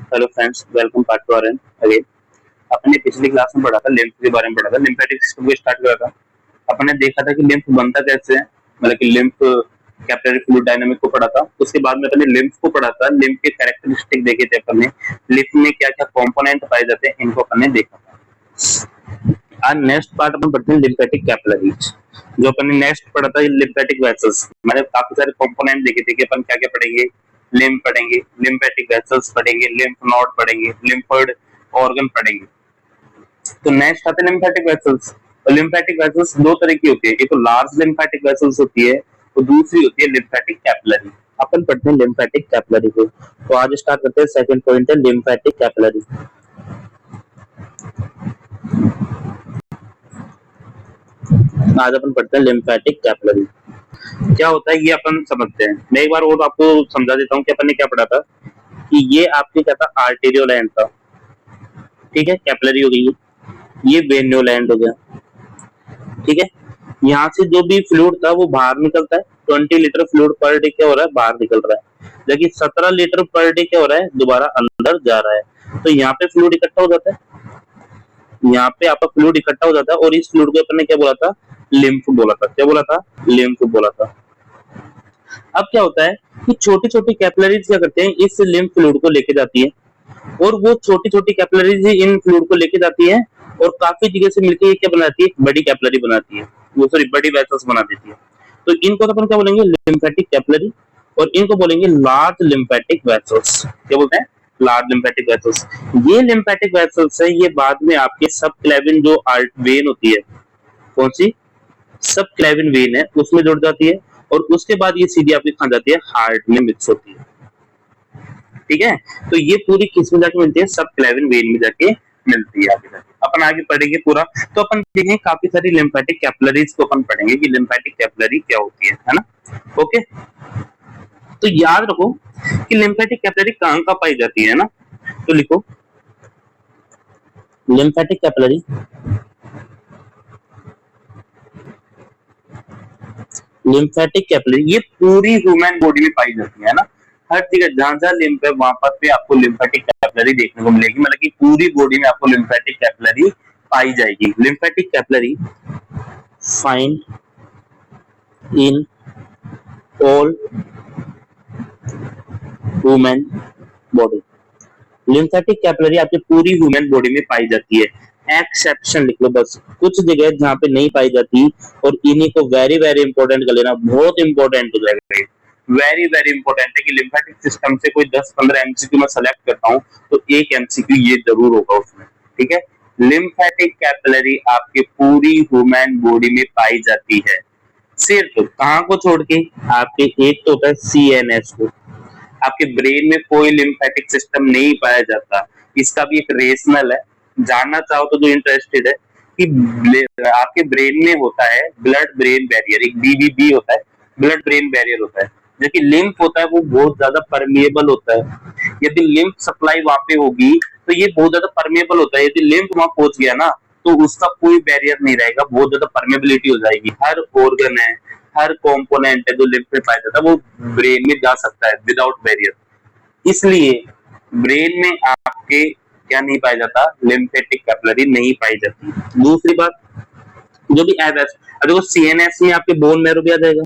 Hello friends, welcome back to our again. अपन ने पिछली क्लास में पढ़ा था लिम्फ के बारे में, पढ़ा था लिम्फेटिक सिस्टम को स्टार्ट करा था। अपन ने देखा था कि लिम्फ बनता कैसे है, मतलब कि लिम्फ कैपिलरी फ्लूइड डायनामिक को पढ़ा था। उसके बाद में अपन ने लिम्फ को पढ़ा था, लिम्फ के कैरेक्टरिस्टिक देखे थे अपन ने, लिम्फ में क्या क्या कंपोनेंट पाए जाते हैं इनको अपन ने देखा था। आज नेक्स्ट पार्ट अपन पढ़ते हैं लिम्फेटिक कैपिलरीज। जो अपन ने नेक्स्ट पढ़ा था लिम्फेटिक वेसल्स, मैंने काफी सारे कंपोनेंट देखे थे कि अपन क्या क्या पढ़ेंगे। लिम्फ पढ़ेंगे, लिम्फेटिक वेसल्स पढ़ेंगे, लिम्फ नोड पढ़ेंगे, लिम्फोइड ऑर्गन पढ़ेंगे। तो नेक्स्ट आते हैं लिम्फेटिक वेसल्स। और लिम्फेटिक वेसल्स दो तरह की होती है, एक तो लार्ज लिम्फेटिक वेसल्स होती है और दूसरी होती है लिम्फेटिक कैपिलरी। अपन पढ़ते हैं लिम्फेटिक कैपिलरी को। तो आज स्टार्ट करते हैं, सेकंड पॉइंट है लिम्फेटिक कैपिलरी। आज अपन पढ़ते हैं लिम्फेटिक कैपिलरी क्या होता है, ये अपन समझते हैं। मैं एक बार और आपको समझा देता हूँ कि अपन ने क्या पढ़ा था। कि ये आपके क्या था, आर्टेरियोलैंड था, ठीक है, कैपिलरी हो गई। ये वेन्योलैंड हो गया, ठीक है। यहाँ से जो भी फ्लूइड था वो बाहर निकलता है। 20 लीटर फ्लूइड पर डे क्या हो रहा है, बाहर निकल रहा है, जबकि 17 लीटर पर डे क्या हो रहा है, दोबारा अंदर जा रहा है। तो यहाँ पे फ्लूइड इकट्ठा हो जाता है, यहाँ पे आपका फ्लूइड इकट्ठा हो जाता है, और इस फ्लूइड को अपन ने क्या बोला था, लिम्फ बोला था। क्या बोला था, लिम्फ बोला था। अब क्या होता है कि छोटी छोटी कैपिलरीज क्या करते हैं, इस लिम्फ फ्लूइड को लेके जाती है, और वो छोटी छोटी कैपिलरीज ही इन फ्लूइड को लेके जाती है, और काफी जगह से मिलकर ये क्या बनाती है, बड़ी कैपिलरी बनाती है, वो सॉरी बड़ी वेसल्स बना देती है। तो इनको तो अपन क्या बोलेंगे, लिम्फेटिक कैपिलरी, और इनको बोलेंगे लार्ज लिम्फेटिक वेसल्स। क्या बोलते हैं, लार्ज लिम्फेटिक वेसल्स। ये लिम्फेटिक वेसल्स है, ये बाद में आपके सब क्लेविन जो वेन होती है, कौन सी, सब क्लेविन वेन है, उसमें जुड़ जाती है, और उसके बाद ये सीधी आपकी कहाँ जाती है, हार्ट में मिक्स होती है, ठीक है। तो ये पूरी किसमें जाके मिलती है, सब क्लेविन वेन में जाके मिलती है। आगे जाके अपन आगे पढ़ेंगे पूरा। तो अपन देखेंगे काफी सारी लिम्फेटिक कैपिलरीज को अपन पढ़ेंगे कि लिम्फेटिक कैपिलरी क्या होती है ना। ओके, तो याद रखो कि लिम्फेटिक कैपिलरी कहाँ कहाँ पाई जाती है ना। तो लिखो लिम्फेटिक कैपिलरी, लिम्फेटिक कैपिलरी ये पूरी ह्यूमन बॉडी में पाई जाती है ना। हर जगह जहां जहां लिम्फ है वहां पर पे आपको लिम्फेटिक कैपिलरी देखने को मिलेगी, मतलब कि पूरी बॉडी में आपको लिम्फेटिक कैपिलरी पाई जाएगी। Lymphatic capillary find in all human body. Lymphatic capillary आपकी पूरी ह्यूमन बॉडी में पाई जाती है। एक्सेप्शन लिख लो बस, कुछ जगह जहां पे नहीं पाई जाती, और इन्हीं को वेरी वेरी इंपॉर्टेंट कर लेना, बहुत इंपॉर्टेंट हो जाएगा। वेरी वेरी इंपॉर्टेंट है कि लिम्फेटिक सिस्टम से कोई 10-15 एमसीक्यू मैं सेलेक्ट करता हूँ तो एक एमसीक्यू ये जरूर होगा उसमें, ठीक है। लिम्फेटिक कैपिलरी आपके पूरी ह्यूमन बॉडी में पाई जाती है, सिर्फ कहाँ को छोड़ के, आपके एक तो होता है सीएनएस को। आपके ब्रेन में कोई लिम्फेटिक सिस्टम नहीं पाया जाता, इसका भी एक रेशनल है। जानना चाहो तो जो इंटरेस्टेड है कि आपके ब्रेन में होता है ब्लड ब्रेन बैरियर, एक बीबीबी होता है, ब्लड ब्रेन बैरियर होता है, जो कि लिम्फ होता है वो बहुत ज्यादा परमिएबल होता है। यदि लिम्फ सप्लाई वहां पे होगी तो ये बहुत ज्यादा परमिएबल होता है, यदि लिम्फ वहां पहुंच गया ना तो उसका कोई बैरियर नहीं रहेगा, बहुत ज्यादा परमेबिलिटी हो जाएगी। हर ऑर्गन है, हर कंपोनेंट है जो लिम्फ में पाया जाता है वो ब्रेन में जा सकता है विदाउट बैरियर। इसलिए ब्रेन में आपके क्या नहीं पाया जाता, लिम्फेटिक कैपिलरी नहीं पाई जाती। दूसरी बात, जो भी एवएस, देखो सीएनएस में आपके बोन मैरो भी आ जाएगा,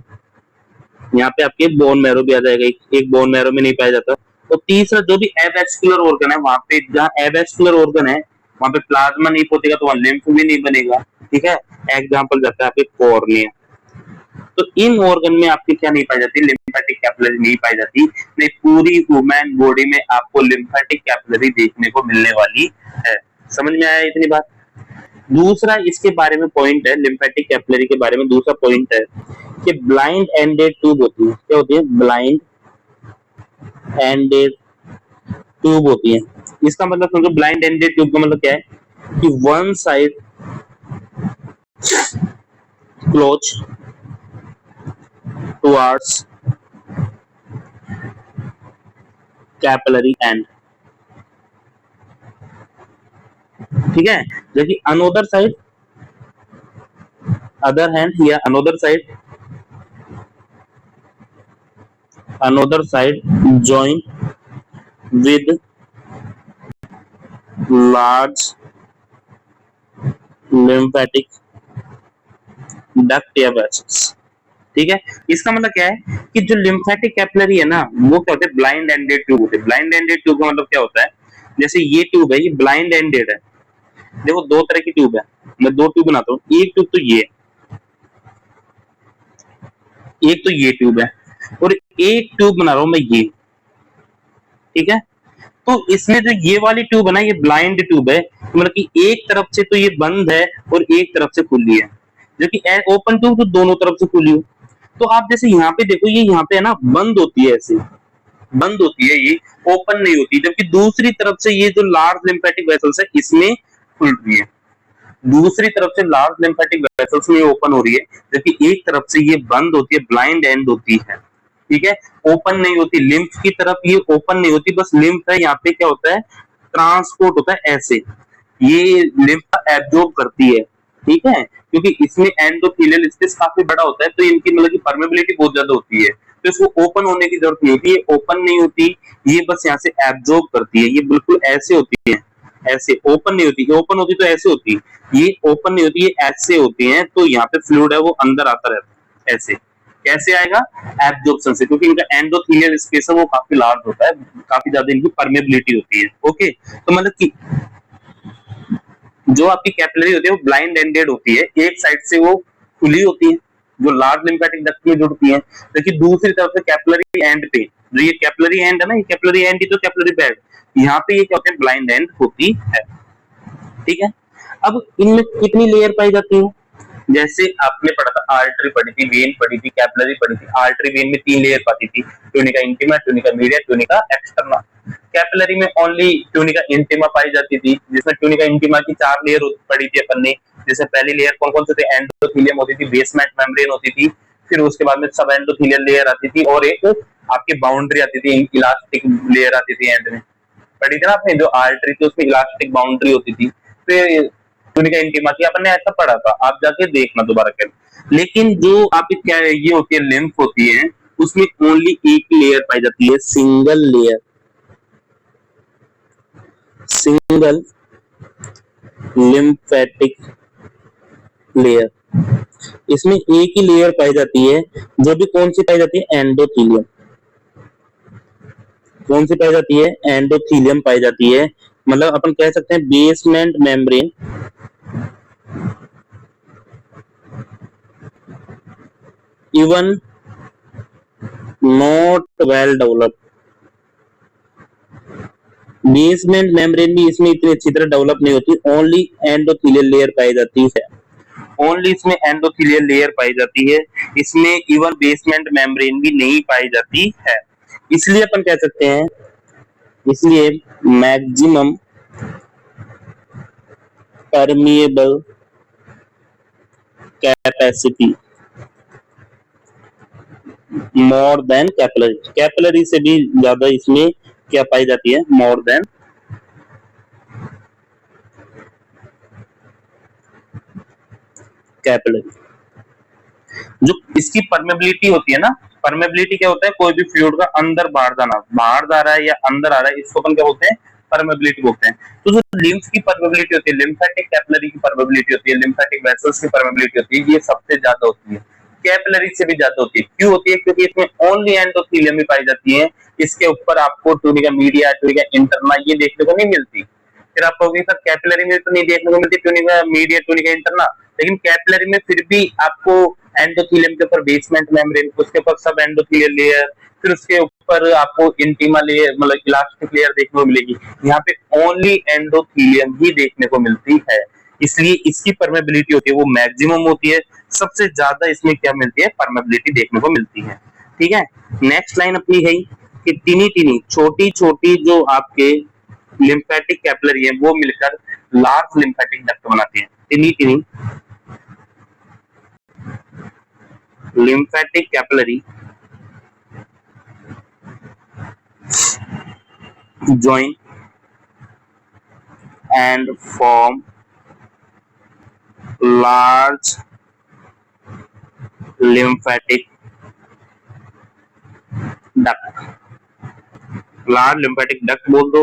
यहाँ पे आपके बोन मैरो भी आ जाएगा, एक बोन मैरो में नहीं पाया जाता। और तीसरा जो भी एवेस्कुलर ऑर्गन है, वहां पे जहाँ एवेस्कुलर ऑर्गन है वहां पे प्लाज्मा नहीं पहुंचेगा तो वहां लिम्फ भी नहीं बनेगा, ठीक है। एग्जाम्पल जाता है आपके कॉर्निया। तो इन ऑर्गन में आपकी क्या नहीं पाई जाती, लिम्फेटिक कैपिलरी नहीं पाई जाती। नहीं, पूरी ह्यूमन बॉडी में आपको लिम्फेटिक कैपिलरी देखने को मिलने वाली है। समझ में आया इतनी बात। दूसरा इसके बारे में पॉइंट है, लिम्फेटिक कैपिलरी के बारे में दूसरा पॉइंट है कि ब्लाइंड एंडेड ट्यूब होती है। क्या होती है, ब्लाइंड एंडेड ट्यूब होती है। इसका मतलब समझो, ब्लाइंड एंडेड ट्यूब का मतलब क्या है कि one side close towards capillary and, ठीक है। जबकि अनोदर साइड, अदर हैंड या another side join with large lymphatic duct या वेसल्स। ठीक है, इसका मतलब क्या है कि जो लिम्फेटिक कैपिलरी है ना, वो क्या होते हैं, ब्लाइंड एंडेड ट्यूब होते हैं। ब्लाइंड एंडेड ट्यूब का मतलब क्या होता है, जैसे ये ट्यूब है, ये ब्लाइंड एंडेड है। देखो दो तरह की ट्यूब है, मैं दो ट्यूब बनाता हूँ। एक ट्यूब तो ये, एक तो ये ट्यूब है, और एक ट्यूब बना रहा हूं मैं ये। ठीक है, तो इसमें जो ये वाली ट्यूब है ना, ये ब्लाइंड ट्यूब है, मतलब कि एक तरफ से तो ये बंद है और एक तरफ से खुली है, जो कि ओपन ट्यूब तो दोनों तरफ से खुली हो। तो आप जैसे यहाँ पे देखो, ये यहाँ पे है ना, बंद होती है, ऐसे बंद होती है, ये ओपन नहीं होती, जबकि दूसरी तरफ से ये जो लार्ज लिम्फेटिक वेसल्स है, इसमें खुल रही है। दूसरी तरफ से लार्ज लिम्फेटिक वेसल्स में ओपन हो रही है, जबकि एक तरफ से ये बंद होती है, ब्लाइंड एंड होती है। ठीक है, ओपन नहीं होती, लिम्फ की तरफ ये ओपन नहीं होती, बस लिम्फ है, यहाँ पे क्या होता है, ट्रांसपोर्ट होता है ऐसे, ये लिम्फ एब्जॉर्ब करती है। ठीक है, क्योंकि इसमें एंडोथेलियल स्पेस काफी बड़ा होता है, तो इनकी मतलब की परमेबिलिटी बहुत ज्यादा होती है, तो इसको ओपन होने की जरूरत नहीं होती, ये ओपन नहीं होती, ये बस यहाँ से एब्जॉर्ब करती है। ये बिल्कुल ऐसे होती है, ऐसे ओपन नहीं होती, ओपन होती तो ऐसे होती, ये ओपन नहीं होती, ये ऐसे होती है, तो यहाँ पे फ्लूइड है वो अंदर आता रहता है ऐसे। कैसे आएगा, एब्जॉर्प्शन से, क्योंकि इनका एंडोथेलियल स्पेस है वो काफी लार्ज होता है, काफी ज्यादा इनकी परमेबिलिटी होती है। ओके, तो मतलब कि जो आपकी कैपिलरी होती है वो ब्लाइंड एंडेड होती है, एक साइड से वो खुली होती है जो लार्ज लिम्फेटिक डक्ट में जुड़ती है, लेकिन दूसरी तरफ से कैपिलरी एंड पे, जो ये कैपिलरी एंड है ना, ये कैपिलरी एंड ही तो कैपिलरी बेड, यहाँ पे ये क्या होते हैं, ब्लाइंड एंड होती है। ठीक है, अब इनमें कितनी लेयर पाई जाती है, जैसे आपने पढ़ा था, आर्टरी पढ़ी थी, वेन पढ़ी थी, कैपिलरी पढ़ी थी। आर्टरी वेन में तीन लेयर पाती थी, tunica intima, tunica media, tunica externa. Capillary में ओनली ट्यूनिका इंटीमा पाई जाती थी, जिसमें ट्यूनिका इंटीमा की चार लेयर पढ़ी थी अपन ने। जैसे पहली लेयर कौन कौन से थे, एंडोथेलियम होती थी, बेसमेंट मेम्ब्रेन होती थी, फिर उसके बाद में सब एंडोथेलियल लेयर आती थी, और एक आपकी बाउंड्री आती थी, इलास्टिक लेयर आती थी एंड में। पढ़ी थी ना आपने, जो आर्टरी थी उसमें इलास्टिक बाउंड्री होती थी। फिर ट्यूनिका इंटीमा की अपन ने ऐसा पढ़ा था, आप जाके देखना दोबारा कर। लेकिन जो आप क्या ये होती है, लिम्फ होती है, उसमें ओनली एक लेयर पाई जाती है, single layer, single lymphatic layer. इसमें एक ही लेयर पाई जाती है, जो भी कौन सी पाई जाती है, एंडोथेलियम। कौन सी पाई जाती है, एंडोथेलियम पाई जाती है। मतलब अपन कह सकते हैं basement membrane even not well developed, basement membrane भी इसमें इतनी अच्छी तरह डेवलप नहीं होती, ओनली एंडोथेलियल लेयर पाई जाती है, ओनली इसमें एंडोथेलियल लेयर पाई जाती है, इसमें इवन बेसमेंट मेम्ब्रेन भी नहीं पाई जाती है। इसलिए अपन कह सकते हैं, इसलिए maximum permeable capacity more than capillary, capillary से भी ज्यादा इसमें क्या पाई जाती है, मोर देन कैपिलरी। जो इसकी परमेबिलिटी होती है ना, परमेबिलिटी क्या होता है, कोई भी फ्लूइड का अंदर बाहर जाना, बाहर जा रहा है या अंदर आ रहा है, इसको अपन क्या बोलते हैं, परमेबिलिटी बोलते हैं। तो जो लिम्फ की परमेबिलिटी होती है, लिम्फेटिक कैपिलरी की परमेबिलिटी होती है, लिम्फेटिक वेसल्स की परमेबिलिटी होती है, ये सबसे ज्यादा होती है, कैपिलरी से भी ज्यादा होती है। क्यों होती है, क्योंकि इसमें ओनली एंडोथेलियम ही पाई जाती है, इसके ऊपर आपको ट्यूनिका मीडिया, ट्यूनिका इंटरना ये देखने को नहीं मिलती। फिर आप कहोगे सर कैपिलरी में तो नहीं देखने को मिलती ट्यूनिका मीडिया, ट्यूनिका इंटरना, लेकिन कैपिलरी में फिर भी आपको एंडोथेलियम के ऊपर बेसमेंट मेम्ब्रेन, उसके ऊपर सब एंडोथेलियल लेयर, फिर उसके ऊपर आपको इंटीमा लेयर, मतलब इलास्टिक लेयर देखने को मिलेगी। यहाँ पे ओनली एंडोथेलियम ही देखने को मिलती है, इसलिए इसकी परमेबिलिटी होती है वो मैक्सिमम होती है, सबसे ज्यादा इसमें क्या मिलती है, परमेबिलिटी देखने को मिलती है। ठीक है, नेक्स्ट लाइन अपनी है कि टीनी टीनी छोटी छोटी जो आपके लिम्फेटिक कैपिलरी है वो मिलकर लार्ज लिम्फेटिक डक्ट बनाती है। Tiny tiny lymphatic capillary join and form large lymphatic duct, large lymphatic duct बोल दो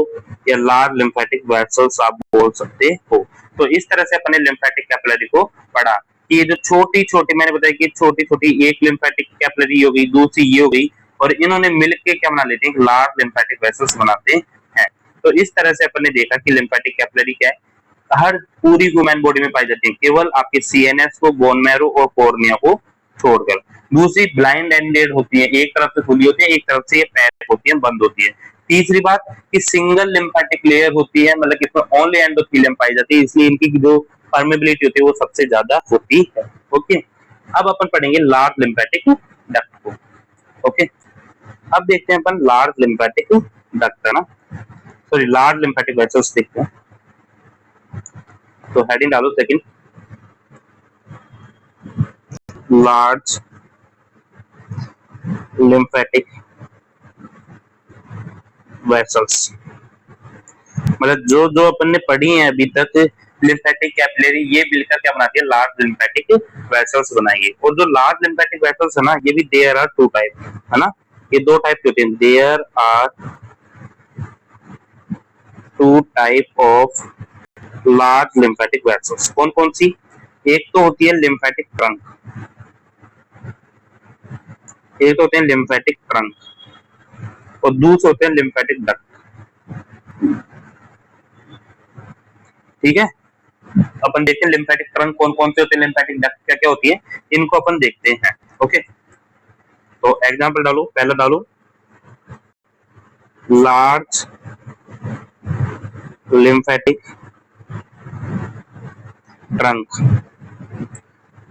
या लार्ज लिम्फेटिक वेसल्स आप बोल सकते हो। तो इस तरह से अपने लिम्फेटिक कैपिलरी को पढ़ा कि ये जो छोटी छोटी, मैंने बताया कि छोटी छोटी एक लिम्फेटिक कैपिलरी हो गई, दूसरी ये हो गई, और इन्होंने मिलके क्या बना लेते हैं, लार्ज लिम्फेटिक वेसल्स बनाते हैं। तो इस तरह से अपन ने देखा कि लिम्फेटिक कैपिलरी क्या है, हर पूरी ह्यूमन बॉडी में पाई जाती है, केवल आपके सीएनएस को, बोन मैरो और कॉर्निया को छोड़कर। दूसरी ब्लाइंड एंडेड होती है, एक तरफ से खुली होती है, एक तरफ से ये पैक होती है, बंद होती है। तीसरी बात कि सिंगल लिम्फेटिक लेयर होती है, मतलब इसमें ओनली एंडोथेलियम पाई जाती है, इसलिए इनकी जो परमेबिलिटी होती है वो सबसे ज्यादा होती है। ओके, अब अपन पढ़ेंगे लार्ज लिम्फेटिक डक्ट को। ओके, अब देखते हैं अपन लार्ज लिम्फेटिक डक्ट, है ना, सॉरी लार्ज लिम्फेटिक वेसल्स देखते हैं। तो हेडिंग डालो सेकंड, लार्ज लिम्फेटिक वेसल्स, मतलब जो जो अपन ने पढ़ी है अभी तक लिम्फेटिक कैपिलरी, ये मिलकर क्या बनाती है, लार्ज लिम्फेटिक वेसल्स बनाएंगे। और जो लार्ज लिम्फेटिक वेसल्स है ना, ये भी देयर आर टू टाइप, है ना, ये दो टाइप के होते हैं, there are two type of large lymphatic vessels. कौन कौन सी? एक तो होती है लिम्फेटिक ट्रंक, एक तो होते हैं लिम्फेटिक ट्रंक, और दूसरे होते हैं लिम्फेटिक डक्ट। ठीक है, अपन देखते हैं लिम्फेटिक ट्रंक कौन कौन से होते हैं, लिम्फेटिक डक्ट क्या क्या होती है, इनको अपन देखते हैं। ओके, तो एग्जांपल डालो, पहला डालो, लार्ज लिम्फेटिक ट्रंक।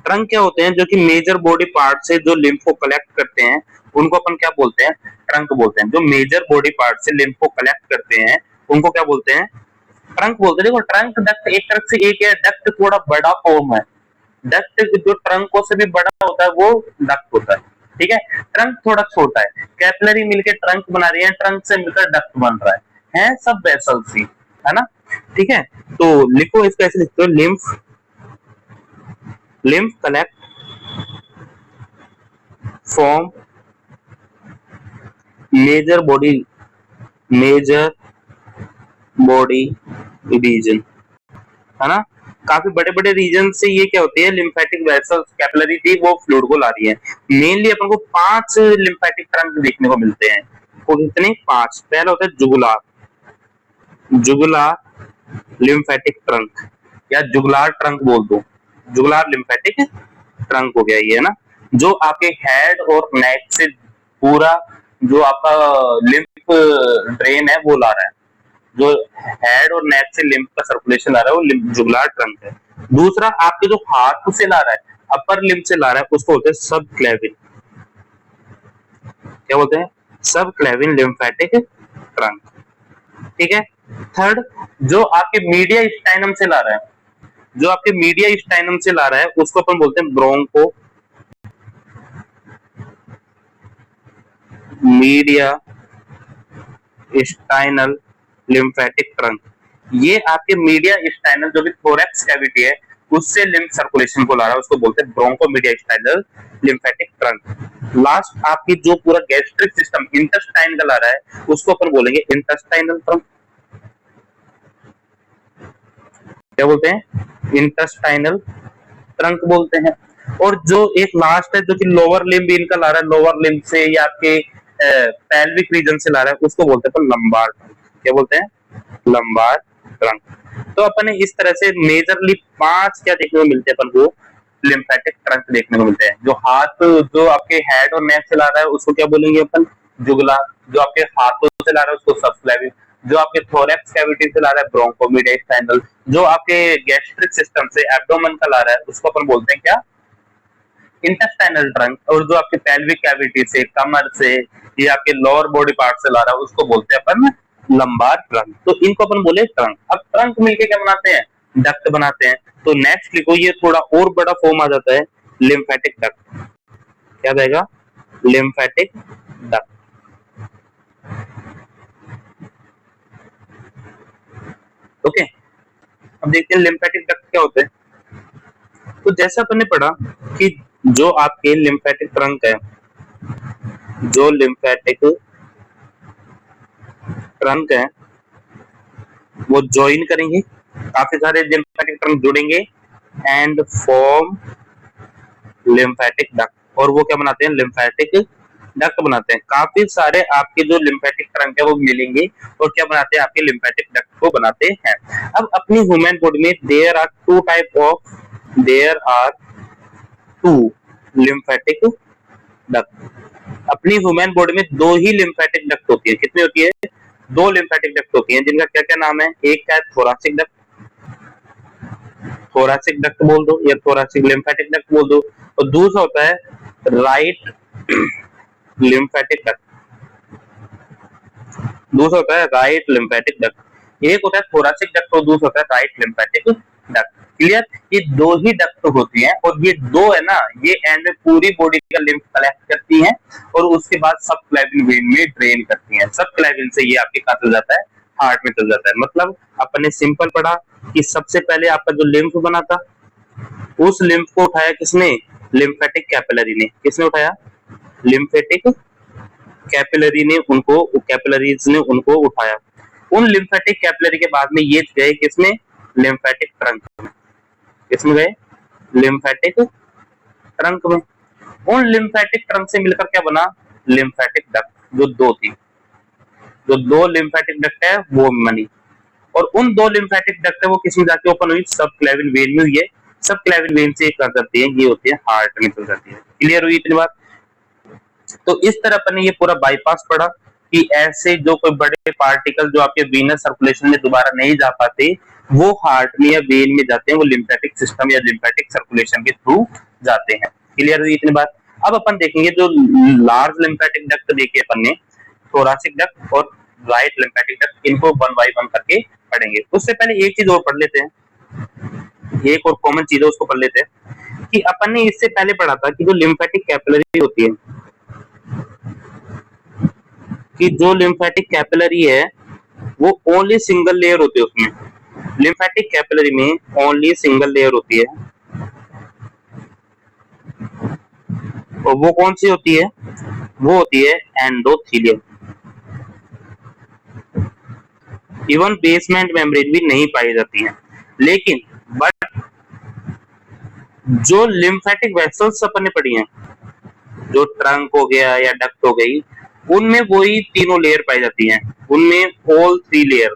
ट्रंक क्या होते हैं, जो कि मेजर बॉडी पार्ट से जो लिम्फ को कलेक्ट करते हैं, उनको अपन क्या बोलते हैं, ट्रंक बोलते हैं। जो मेजर बॉडी पार्ट से लिम्फ को कलेक्ट करते हैं, उनको क्या बोलते हैं, ट्रंक बोलते हैं। देखो, ट्रंक डक्ट एक तरफ से एक है, डक्ट थोड़ा बड़ा फॉर्म है, डक्ट जो ट्रंकों से भी बड़ा होता है वो डक्ट होता है। ठीक है, ट्रंक थोड़ा छोटा है, कैपिलरी मिलकर ट्रंक बना रही है, ट्रंक से मिलकर डक्ट बन रहा है सब वेसल्स ही, है ना। ठीक है, तो लिखो इसको ऐसे लिखते हो, lymph collect from major body region, है ना। काफी बड़े बड़े रीजन से ये क्या होती है, लिम्फेटिक वेसल्स कैपिलरी थी, वो फ्लूइड को ला रही है। मेनली अपन को 5 लिम्फेटिक ट्रंक देखने को मिलते हैं। वो कितने? 5। पहला होता है जुगुलार लिम्फेटिक ट्रंक, या जुगुलार ट्रंक बोल दो, जुगुलार लिम्फेटिक ट्रंक हो गया ये, है ना, जो आपके हेड और नेक से पूरा जो आपका लिम्फ ड्रेन है वो ला रहा है, जो हेड और नेक से लिम्फ का सर्कुलेशन ला रहा है वो जुगुलार ट्रंक है। दूसरा आपके जो हाथ से ला रहा है, अपर लिम्फ से ला रहा है, उसको बोलते हैं सब क्लेविन। क्या बोलते हैं? सब क्लेविन लिम्फेटिक ट्रंक। ठीक है, थर्ड, जो आपके मीडिया स्टाइनम से ला रहा है, जो आपके मीडिया स्टाइनम से ला रहा है, उसको अपन बोलते हैं bronchomediastinal lymphatic trunk. ये आपके मीडिया स्टाइनल जो भी थोरैक्स कैविटी है उससे लिम्फ सर्कुलेशन को ला रहा है, उसको बोलते हैं bronchomediastinal lymphatic trunk. Last आपकी जो पूरा गैस्ट्रिक सिस्टम इंटेस्टाइन का ला रहा है, उसको अपन बोलेंगे इंटेस्टाइनल ट्रंक। क्या बोलते हैं? इंटेस्टाइनल ट्रंक बोलते हैं। और जो एक लास्ट है जो कि लोअर लिम्ब इनका ला रहा है, लोअर लिम्ब से या आपके पेल्विक रीजन से ला रहा है, उसको बोलते हैं लंबार ट्रंक। क्या बोलते हैं? Lumbar trunk. तो अपन इस तरह से मेजरली 5 क्या देखने को मिलते हैं अपन को, लिम्फेटिक ट्रंक देखने को मिलते हैं। जो हाथ, जो आपके हेड और नेक से ला रहा है उसको क्या बोलेंगे अपन? जुगुलार। जो आपके हाथों से ला रहा है उसको सबक्लेविन। जो आपके थोरैक्स कैविटी से ला रहा है ब्रोंको मीडिया स्टाइनल। जो आपके गैस्ट्रिक सिस्टम से एब्डोमेन का ला रहा है उसको अपन बोलते हैं क्या? Intestinal trunk. और जो आपके पेल्विक कैविटी से, कमर से या आपके लोअर बॉडी पार्ट से ला रहा है उसको बोलते हैं अपन लंबार ट्रंक। तो इनको अपन बोले ट्रंक। अब ट्रंक मिलके क्या बनाते हैं? डक्ट बनाते हैं। तो नेक्स्ट लिखो, ये थोड़ा और बड़ा फॉर्म आ जाता है, लिम्फेटिक डक्ट। क्या रहेगा? Lymphatic duct. ओके, अब देखते हैं लिम्फेटिक डक्ट क्या होते हैं। तो जैसा अपन ने पढ़ा कि जो आपके लिम्फेटिक ट्रंक है, जो लिम्फेटिक ट्रंक है वो ज्वाइन करेंगे, काफी सारे लिम्फेटिक ट्रंक जुड़ेंगे एंड फॉर्म लिम्फेटिक डक्ट, और वो क्या बनाते हैं, लिम्फेटिक डक्ट बनाते हैं। काफी सारे आपके जो लिम्फेटिक ट्रंक है वो मिलेंगे और क्या बनाते हैं, आपके लिम्फेटिक डक्ट को बनाते हैं। अब अपनी ह्यूमन बॉडी में there are two lymphatic duct. अपनी ह्यूमन बॉडी में दो ही लिम्फेटिक डक्ट होती है। कितनी होती है, दो लिम्फेटिक डक्ट होती हैं, जिनका क्या क्या नाम है, एक है थोरासिक डक्ट, थोरासिक डक्ट बोल दो या थोरासिक लिम्फेटिक डक्ट बोल दो, और दूसरा होता है राइट लिम्फेटिक डक्ट, दूसरा होता है राइट लिम्फेटिक डक्ट। एक होता है थोरासिक डक्ट और दूसरा होता है राइट लिम्फेटिक डक्ट। क्लियर, ये दो ही डक्ट होती हैं और ये दो है ना, ये एंड में पूरी बॉडी का लिम्फ कलेक्ट करती हैं और उसके बाद सब क्लेविन वेन में ड्रेन करती हैं। सब क्लेविन से ये आपके कहां चल जाता है, हार्ट में चल जाता है। मतलब अपने सिंपल पढ़ा कि सबसे पहले आपका जो लिम्फ बना था उस लिम्फ को उठाया किसने, लिम्फेटिक कैपिलरी ने। किसने उठाया, लिम्फेटिक कैपिलरी ने उनको, कैपिलरीज ने उनको उठाया। उन लिम्फेटिक कैपिलरी के बाद में ये गए किसमें, लिम्फेटिक ट्रंक में। किसमें गए, लिम्फेटिक ट्रंक में। उन लिम्फेटिक ट्रंक से मिलकर क्या बना, लिम्फेटिक डक्ट, जो दो थी, जो दो लिम्फेटिक डक्ट है वो बनी। और उन दो लिम्फेटिक डक्ट है वो किसमें जाके ओपन हुई, सब क्लेविन वेन में हुई है। सब क्लेविन वेन से क्या करती है, ये होती है हार्ट में चल जाती है। क्लियर हुई इतनी बात। तो इस तरह अपन ने ये पूरा बाईपास पढ़ा कि ऐसे जो कोई बड़े पार्टिकल जो आपके वीनस सर्कुलेशन में दोबारा नहीं जा पाते वो हार्ट में या वेन में जाते हैं, वो लिम्फेटिक सिस्टम या लिम्फेटिक सर्कुलेशन के थ्रू जाते हैं। क्लियर हुई इतनी बात। अब अपन देखेंगे जो लार्ज लिम्फेटिक डक्ट देखे अपन ने, थोरासिक डक्ट और राइट लिम्फेटिक डक्ट, इनको वन बाय वन करके पढ़ेंगे। उससे पहले एक चीज और पढ़ लेते हैं, एक और कॉमन चीज है उसको पढ़ लेते हैं कि अपन ने इससे पहले पढ़ा था कि जो लिम्फेटिक कैपिलरी होती है, कि जो लिम्फेटिक कैपिलरी है वो ओनली सिंगल लेयर होती है। उसमें लिम्फेटिक कैपिलरी में ओनली सिंगल लेयर होती है, और वो कौन सी होती है, वो होती है एंडोथेलियम। इवन बेसमेंट मेम्ब्रेन भी नहीं पाई जाती है। लेकिन बट जो लिम्फेटिक वेसल्स अपन ने पढ़ी हैं, जो ट्रंक हो गया या डक्ट हो गई, उनमें वही तीनों लेयर पाई जाती हैं। उनमें all three layer,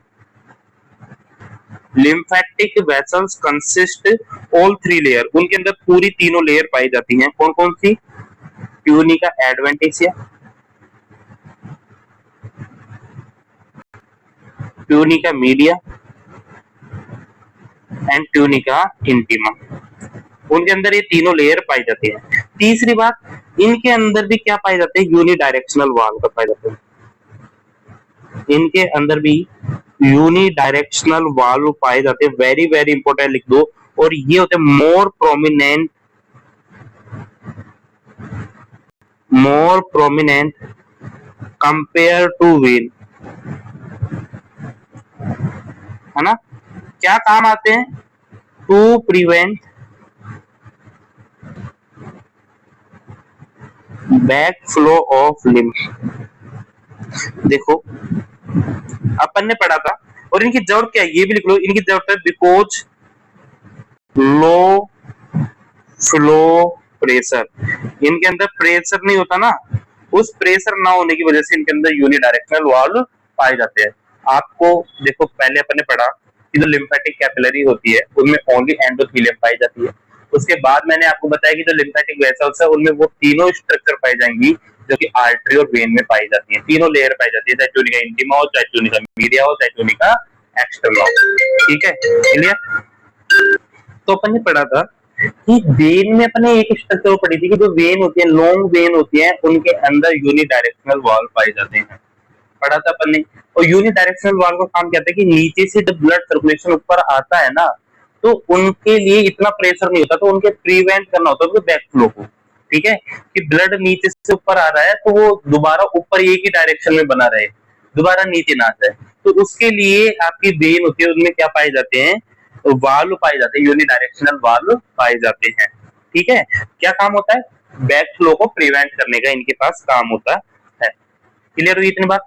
lymphatic vessels consist all three layer, उनके अंदर पूरी तीनों लेयर पाई जाती हैं। कौन कौन सी, tunica adventitia, tunica media and tunica intima, उनके अंदर ये तीनों लेयर पाई जाती है। तीसरी बात, इनके अंदर भी क्या पाए जाते हैं, यूनिडायरेक्शनल वाल्व पाए जाते हैं। इनके अंदर भी यूनिडायरेक्शनल वाल्व पाए जाते हैं। वेरी वेरी इंपॉर्टेंट लिख दो। और ये होते हैं more prominent compare to vein, है ना। क्या काम आते हैं, to prevent back flow of lymph. देखो अपन ने पढ़ा था, और इनकी जरूरत क्या है ये भी लिख लो। इनकी जरूरत है बिकॉज लो फ्लो प्रेशर, इनके अंदर प्रेशर नहीं होता ना, उस प्रेशर ना होने की वजह से इनके अंदर यूनिडायरेक्शनल वाल्व पाए जाते हैं। आपको देखो पहले अपन ने पढ़ा कि जो लिम्फेटिक कैपिलरी होती है उनमें ओनली एंडोथेलियम पाई जाती है। उसके बाद मैंने आपको बताया कि जो लिम्फेटिक वेसल्स है उनमें वो तीनों स्ट्रक्चर पाई जाएंगी जो कि आर्टरी और वेन में पाई जाती है। तीनों लेयर पाई जाती है, चाहे ट्यूनिका इंटीमा हो, चाहे ट्यूनिका मीडिया हो, चाहे ट्यूनिका एक्सटर्नल हो। ठीक है, क्लियर। तो अपन ने पढ़ा था कि वेन में अपने एक स्ट्रक्चर पढ़ी थी कि जो वेन होती है, लॉन्ग वेन होती है, उनके अंदर यूनिडायरेक्शनल वाल्व पाए जाते हैं। पढ़ा था अपन ने। और यूनिडायरेक्शनल वाल्व का काम क्या है कि नीचे से जब ब्लड सर्कुलेशन ऊपर आता है ना, तो उनके लिए इतना प्रेशर नहीं होता, तो उनके प्रिवेंट करना होता है उनके बैक फ्लो को। ठीक है, कि ब्लड नीचे से ऊपर आ रहा है तो वो दोबारा ऊपर एक ही डायरेक्शन में बना रहे, दोबारा नीचे ना जाए। तो उसके लिए आपकी वेन होती है, उनमें क्या पाए जाते हैं, वाल्व पाए जाते हैं, यूनिडायरेक्शनल वाल्व पाए जाते हैं। ठीक है, क्या काम होता है, बैक फ्लो को प्रिवेंट करने का इनके पास काम होता है। क्लियर हुई इतनी बात।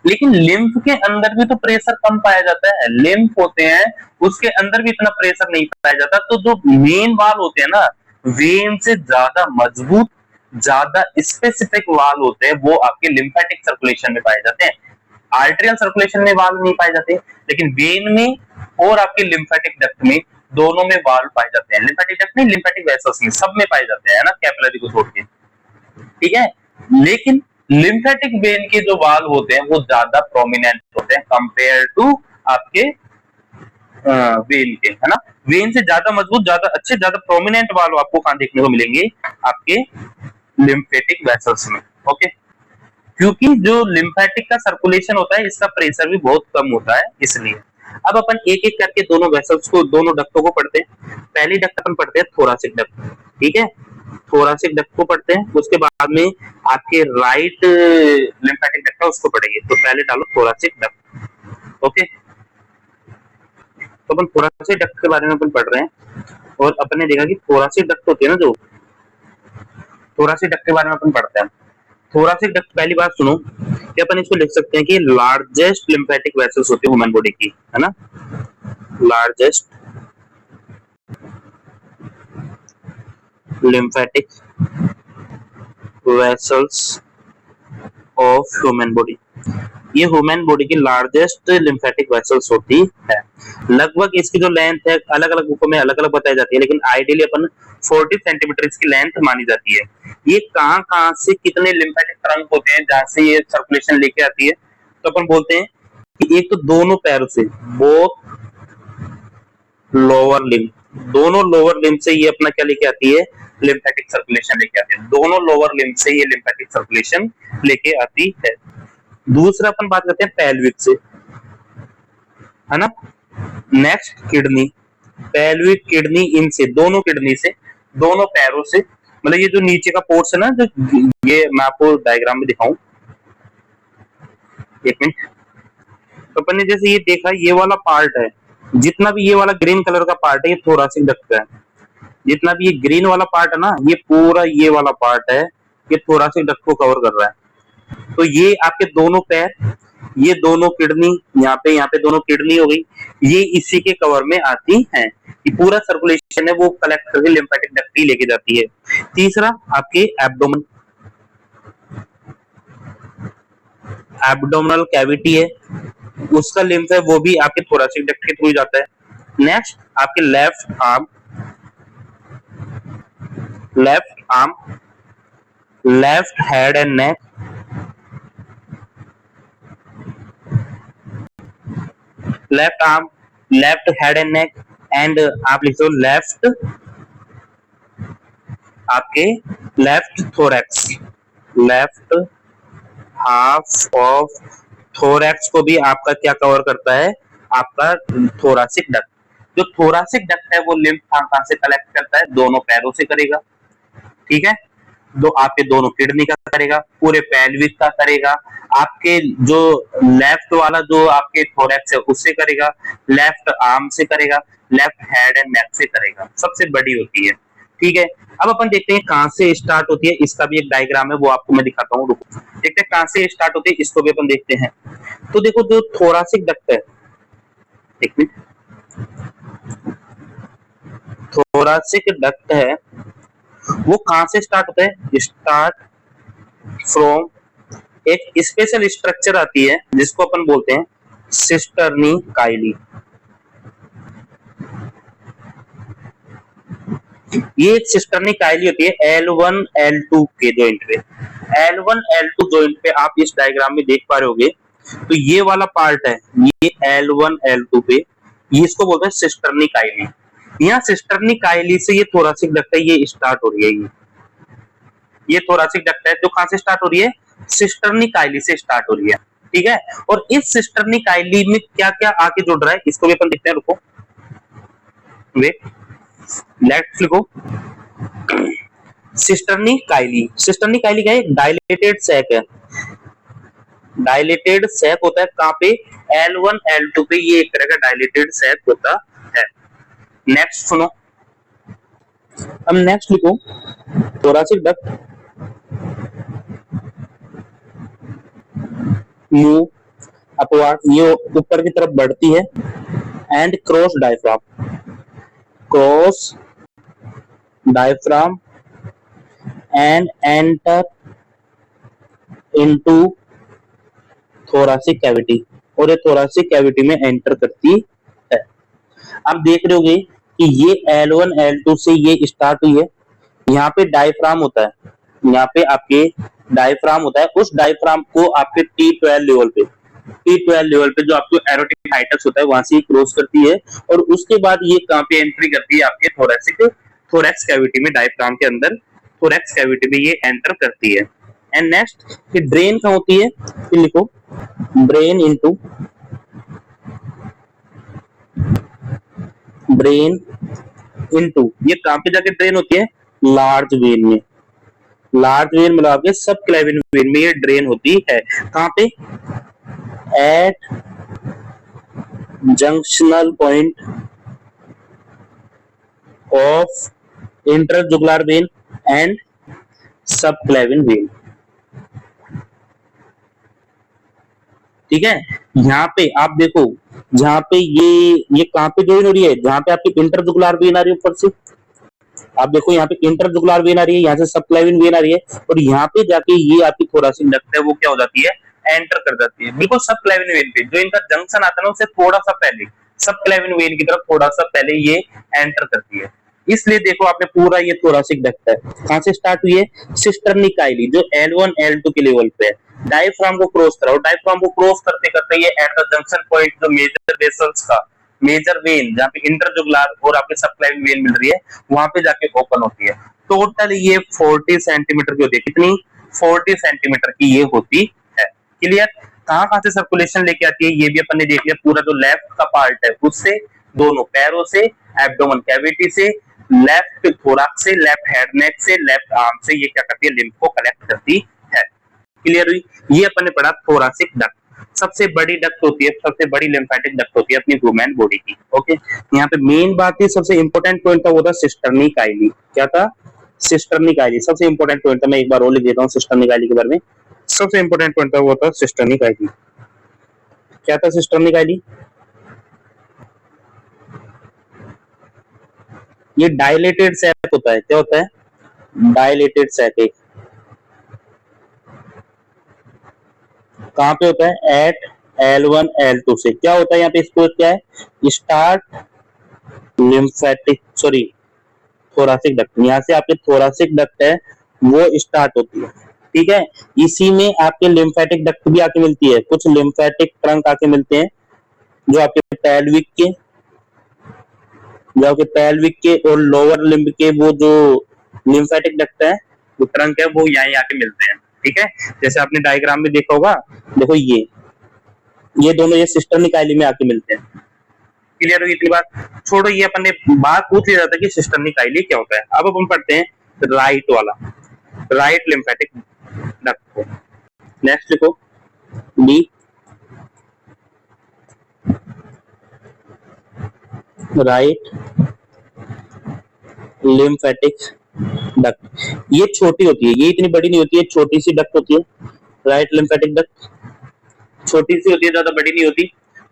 लेकिन लिम्फ के अंदर भी तो प्रेशर कम पाया जाता है, लिम्फ होते हैं उसके अंदर भी इतना प्रेशर नहीं पाया जाता। तो जो मेन वाल होते हैं ना, वेन से ज्यादा मजबूत, ज्यादा स्पेसिफिक वाल होते हैं, वो आपके लिम्फेटिक सर्कुलेशन में पाए जाते हैं। आर्टेरियल सर्कुलेशन में वाल नहीं पाए जाते, लेकिन वेन में और आपके लिम्फेटिक डक्ट में, दोनों में वाल पाए जाते हैं। लिम्फेटिक डक्ट नहीं, लिम्फेटिक वेसल्स में, सब में पाए जाते हैं ना, कैपिलरी को छोड़ के। ठीक है, लेकिन लिम्फेटिक वेन के जो वाल होते हैं वो ज्यादा प्रोमिनेंट होते हैं कंपेयर टू आपके वेन के, है ना। वेन से ज्यादा मजबूत, ज्यादा अच्छे, ज्यादा प्रोमिनेंट वाल आपको कहां देखने को मिलेंगे, आपके लिम्फेटिक वेसल्स में। ओके, क्योंकि जो लिम्फेटिक का सर्कुलेशन होता है इसका प्रेशर भी बहुत कम होता है, इसलिए। अब अपन एक एक करके दोनों वेसल्स को, दोनों डक्टों को पढ़ते हैं। पहली डक्ट अपन पढ़ते हैं थोरासिक डक्ट। ठीक है, थोरासिक डक्ट को पढ़ते हैं, उसके बाद में आपके राइट लिम्फेटिक डक्ट है उसको पढ़ेंगे। तो पहले डालो थोरासिक डक्ट। ओके, तो अपन थोरासिक डक्ट के बारे में अपन पढ़ रहे हैं, और अपन ने देखा कि थोरासिक डक्ट होती है ना, जो थोरासिक डक्ट के बारे में अपन पढ़ते हैं। थोरासिक डक्ट, पहली बात सुनो कि अपन इसको लिख सकते हैं कि लार्जेस्ट लिम्फेटिक वेसल्स होती है ह्यूमन बॉडी की, है ना, largest lymphatic vessels of human body. ये ह्यूमन बॉडी की लार्जेस्ट लिम्फेटिक वेसल्स होती है। लगभग इसकी जो लेंथ है अलग अलग बुकों में अलग अलग बताई जाती है, लेकिन आइडियली अपन 40 सेंटीमीटर इसकी लेंथ मानी जाती है। ये कहां कहां से कितने लिम्फेटिक ट्रंक होते हैं जहां से ये सर्कुलेशन लेके आती है, तो अपन बोलते हैं कि एक तो दोनों पैरों से, बोथ लोअर लिम्ब, दोनों लोअर लिम्ब से ये अपना क्या लेके आती है, लिम्फेटिक सर्कुलेशन लेके आती है। दोनों लोअर लिम्ब से ये लिम्फेटिक सर्कुलेशन लेके आती है। दूसरा अपन बात करते हैं पेल्विक से, है ना। नेक्स्ट किडनी, पेल्विक, किडनी, इनसे, दोनों किडनी से, दोनों पैरों से, मतलब ये जो नीचे का पोर्स है ना, जो ये मैं आपको डायग्राम में दिखाऊं, एक मिनट। तो अपन ने जैसे ये देखा, ये वाला पार्ट है, जितना भी ये वाला ग्रीन कलर का पार्ट है, ये थोरासिक डक्ट है। जितना भी ये ग्रीन वाला पार्ट है ना, ये पूरा ये वाला पार्ट है, ये थोरासिक डक्ट को कवर कर रहा है। तो ये आपके दोनों पैर, ये दोनों किडनी, यहाँ पे दोनों किडनी हो गई, ये इसी के कवर में आती हैं। ये पूरा सर्कुलेशन है वो कलेक्ट करके लिम्फेटिक डक्ट ही लेके जाती है। तीसरा आपके एब्डोमेन, एब्डोमिनल कैविटी है, उसका लिम्फ है वो भी आपके थोरासिक डक्ट के थ्रू जाता है। नेक्स्ट आपके left arm, left arm, left head and neck, left arm, left head and neck, and आप लिखो लेफ्ट आपके left thorax, left half of thorax को भी आपका क्या कवर करता है, आपका थोरासिक डक्ट। जो थोरासिक डक्ट है वो लिम्फ कहां से कलेक्ट करता है, दोनों पैरों से करेगा। ठीक है, दो आपके दोनों किडनी का करेगा, पूरे पेल्विक का करेगा, आपके जो लेफ्ट वाला जो आपके थोरैक्स है उससे करेगा, लेफ्ट आर्म से करेगा, लेफ्ट हेड एंड नेक से करेगा, सबसे बड़ी होती है। ठीक है, अब अपन देखते हैं कहां से स्टार्ट होती है, इसका भी एक डायग्राम है वो आपको मैं दिखाता हूँ, रुको। देखते हैं कहां से स्टार्ट होती है, इसको भी अपन देखते हैं। तो देखो जो थोरासिक डक्ट है, एक मिनट, थोरासिक डक्ट है वो कहां से स्टार्ट होता है, स्टार्ट फ्रॉम, एक स्पेशल स्ट्रक्चर आती है जिसको अपन बोलते हैं सिस्टर्नी काइली। ये एक सिस्टर्नी काइली होती है L1 L2 के जॉइंट पे। L1 L2 जॉइंट पे आप इस डायग्राम में देख पा रहे होगे, तो ये वाला पार्ट है, ये L1 L2 पे, ये इसको बोलते हैं सिस्टर्नी काइली। यहाँ सिस्टर्नी काइली से ये थोरासिक डक्ट है, ये स्टार्ट हो रही है। ये थोरासिक डक्ट है जो कहां से स्टार्ट हो रही है, सिस्टर्नी काइली से स्टार्ट हो रही है। ठीक है, और इस सिस्टर्नी काइली में क्या क्या आके जुड़ रहा है, इसको भी अपन देखते हैं, रुको, वेट, लेट्स लिखो। सिस्टर्नी काइली, सिस्टर्नी काइली क्या है, डायलेटेड सैक है, डायलेटेड सैक होता है कहां पे, L1 L2 पे, ये एक तरह का डायलेटेड सैक होता है। नेक्स्ट सुनो, अब नेक्स्ट लिखो, थोरासिक डक्ट मूव अपवार्ड, ये ऊपर की तरफ बढ़ती है, and cross diaphragm and enter into thoracic cavity, और ये थोरासिक कैविटी में एंटर करती है। आप देख रहे होगे कि ये L1 L2 से ये स्टार्ट हुई है, यहाँ पे डायफ्राम होता है, यहाँ पे आपके डायफ्राम होता है, उस डायफ्राम को आपके T12 लेवल पे जो आपको एरोटिक हाइटस होता है वहां से क्रॉस करती है, और उसके बाद ये कहां पे एंट्री करती है आपके थोरैक्स कैविटी में, डायफ्राम के अंदर थोरैक्स कैविटी में ये एंटर करती है। एंड नेक्स्ट कि ड्रेन कहां होती है, फिर लिखो ब्रेन इनटू ये कहां पे जाके ड्रेन होती है, लार्ज वेन में, लार्ज वेन मिला के सब क्लेविन वेन में ये ड्रेन होती है। कहां पे, at junctional point of internal jugular vein and subclavian when. ठीक है, यहाँ पे आप देखो, जहाँ पे ये कहां पे ज्वाइन हो रही है, जहाँ पे आपकी इंटरजुगुलर वेन आ रही है ऊपर से, आप देखो यहाँ पे इंटरजुगुलर वेन आ रही है, यहाँ से सबक्लेविन वेन आ रही है, और यहाँ पे जाके ये आपकी थोरासिक डक्ट है वो क्या हो जाती है, एंटर कर जाती है बिल्कुल सबक्लेविन वेन पे, जो इनका जंक्शन आता है ना उससे थोड़ा सा पहले, सबक्लेविन वेन की तरफ थोड़ा सा पहले ये एंटर करती है। इसलिए देखो आपने पूरा ये थोरासिक डक्ट है, कहां से स्टार्ट हुई है, सिस्टर्निकाइली जो L1 L2 के लेवल पे है, डायफ्राम को क्रॉस कराओ, डायफ्राम को क्रॉस करते करते ये एट द जंक्शन पॉइंट जो मेजर वेसल्स का मेजर वेन जहाँ पे इंटरजुगुलर और आपके सबक्लेविन वेन मिल रही है वहां पे जाके ओपन होती है। टोटल ये 40 सेंटीमीटर की होती है, कितनी, 40 सेंटीमीटर की ये होती है। क्लियर, कहां कहां से सर्कुलेशन लेके आती है ये भी अपन ने देख लिया, पूरा जो लेफ्ट का पार्ट है उससे, दोनों पैरों से, एब्डोमेन कैविटी से, लेफ्ट थोरैक्स से, लेफ्ट हेड नेक से, लेफ्ट आर्म से ये क्या करती है, लिम्फ को कलेक्ट करती है। क्लियर हुई, ये अपन ने पढ़ा थोरासिक डक्ट, सबसे बड़ी डक्ट होती है, सबसे बड़ी लिम्फेटिक डक्ट होती है अपनी ह्यूमन बॉडी की। ओके, यहाँ पे मेन बात थी, सबसे इंपॉर्टेंट पॉइंट था वो था सिस्टर्निकाइली। क्या था, सिस्टर्निकाइली, सबसे इंपॉर्टेंट पॉइंट था, मैं एक बार और लिख देता हूँ सिस्टर्निकाइली के बारे में। सबसे इंपॉर्टेंट पॉइंट था वो था सिस्टर्निकाइली। क्या था सिस्टर्निकाइली, ये डायलेटेड सैक होता है, क्या होता है, डायलेटेड सैक, एक कहां पे होता है, एट L1 L2 से, क्या होता है यहाँ पे, इसको क्या है, start lymphatic sorry thoracic duct, यहाँ से आपके थोरासिक डक्ट है वो स्टार्ट होती है। ठीक है, इसी में आपके लिम्फेटिक डक्ट भी आके मिलती है, कुछ लिम्फेटिक ट्रंक आके मिलते हैं जो आपके पैल्विक के और लोअर लिम्ब के वो जो लिम्फेटिक डक्ट है, वो ट्रंक है, वो यहाँ आके मिलते हैं। ठीक है, जैसे आपने डायग्राम में देखा होगा, देखो ये दोनों ये सिस्टर्निकाइली में आके मिलते हैं। क्लियर हुई इतनी बात, छोड़ो, ये अपन ने बात पूछ लिया था कि सिस्टर्निकाइली क्या होता है। अब अपन पढ़ते हैं राइट वाला, राइट लिम्फेटिक डक्ट को। नेक्स्ट लिखो डी, राइट लिम्फेटिक डक्ट, ये छोटी होती है, ये इतनी बड़ी नहीं होती है, छोटी सी डक्ट होती है। राइट लिम्फेटिक डक्ट छोटी सी होती है, ज्यादा बड़ी नहीं होती,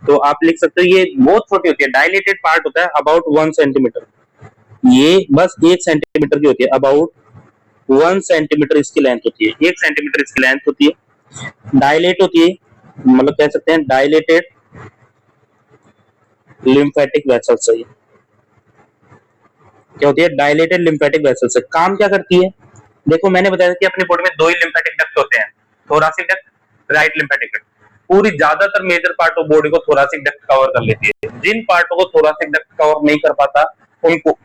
तो आप लिख सकते हो ये बहुत छोटी होती है, डायलेटेड पार्ट होता है अबाउट 1 सेंटीमीटर, ये बस 1 सेंटीमीटर की होती है, अबाउट 1 सेंटीमीटर इसकी लेंथ होती है, 1 सेंटीमीटर इसकी लेंथ होती है, डायलेट होती है, मतलब कह सकते हैं डायलेटेड लिम्फेटिक वेसल से, क्या होती है, डायलेटेड लिम्फेटिक वेसल से। काम क्या करती है, देखो मैंने बताया कि अपनी बॉडी में दो ही लिम्फेटिक डक्ट होते हैं, thoracic duct, right lymphatic duct. पूरी ज्यादातर मेजर पार्ट ऑफ बॉडी को थोरासिक डक्ट कवर कर लेती है, जिन पार्टों को थोरासिक डक्ट कवर नहीं कर पाता उनको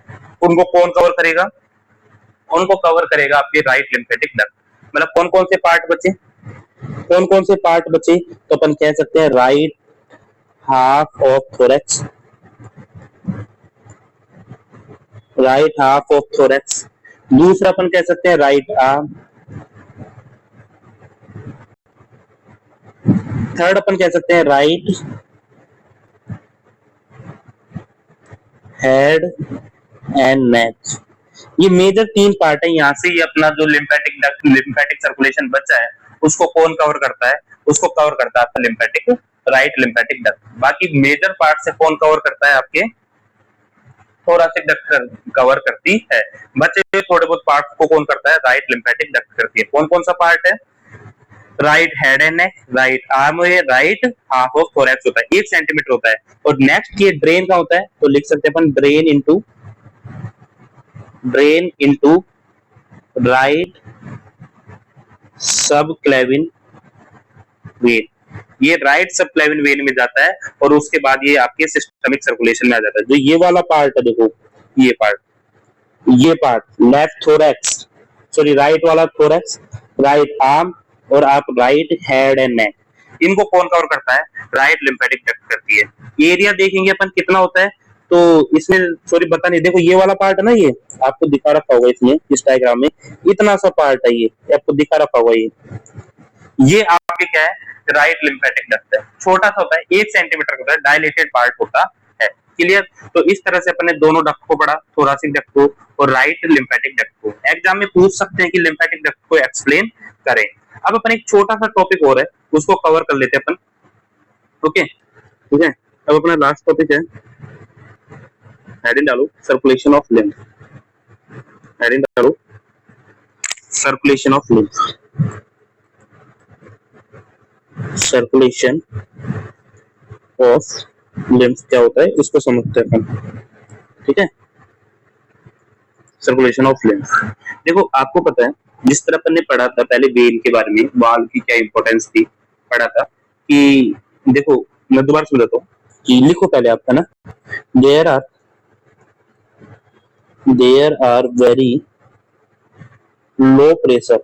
उनको कौन कवर करेगा, उनको कवर करेगा आपके राइट लिम्फेटिक डक्ट। मतलब कौन कौन से पार्ट बचे, कौन कौन से पार्ट बचे, तो अपन कह सकते हैं right half of thorax, right half of thorax, दूसरा अपन कह सकते हैं राइट आर्म, थर्ड अपन कह सकते हैं राइट हेड एंड नेक। ये मेजर 3 पार्ट है, यहाँ से ये अपना जो लिम्फेटिक डक्ट, लिम्फेटिक सर्कुलेशन बचा है उसको कौन कवर करता है, उसको कवर करता है आपका लिम्फेटिक राइट लिम्फेटिक डक्ट। बाकी मेजर पार्ट से कौन कवर करता है? आपके थोरासिक डक्ट कवर करती है। बचे हुए थोड़े बहुत पार्ट को कौन करता है? राइट लिम्फेटिक डक्ट करती है। कौन कौन सा पार्ट है? Write head and neck, right arm, और ये राइट हाफ ऑफ थोरैक्स होता है, 1 सेंटीमीटर होता है। और नेक्स्ट ये ड्रेन का होता है, तो लिख सकते हैं अपन ड्रेन इनटू राइट सब क्लेविन वेन। ये राइट सब क्लेविन वेन में जाता है और उसके बाद ये आपके सिस्टमिक सर्कुलेशन में आ जाता है। जो ये वाला पार्ट है, देखो ये part left thorax, sorry right वाला थोरैक्स, राइट आर्म और आप राइट हेड एंड नेक, इनको कौन कवर करता है? राइट लिम्फेटिक डक्ट करती है। एरिया देखेंगे अपन कितना होता है, तो इसमें सॉरी बता नहीं, देखो ये वाला पार्ट है ना, ये आपको दिखा रखा होगा इसमें, इस डायग्राम में इतना सा पार्ट है, ये आपको दिखा रखा होगा। ये आपके क्या है? राइट लिम्फेटिक डक्ट है। छोटा सा होता है, 1 सेंटीमीटर होता है, डायलेटेड पार्ट होता है। क्लियर? तो इस तरह से अपने दोनों डक्ट को पढ़ा, थोरासिक डक्ट को और राइट लिम्फेटिक डक्ट को। एग्जाम में पूछ सकते हैं कि लिम्फेटिक डक्ट को एक्सप्लेन करें। अब अपन एक छोटा सा टॉपिक और है, उसको कवर कर लेते हैं अपन। ओके, ठीक है। अब अपना लास्ट टॉपिक है, हेडिंग डालो सर्कुलेशन ऑफ लिम्फ। हेडिंग डालो circulation of lymph. Circulation of lymph क्या होता है, इसको समझते हैं अपन। ठीक है, सर्कुलेशन ऑफ लिम्फ। देखो आपको पता है, जिस तरह अपन ने पढ़ा था पहले वेन के बारे में, वाल्व की क्या इंपॉर्टेंस थी, पढ़ा था कि देखो मैं दोबारा समझाता हूँ कि लिखो पहले आपका ना, there are very low pressure,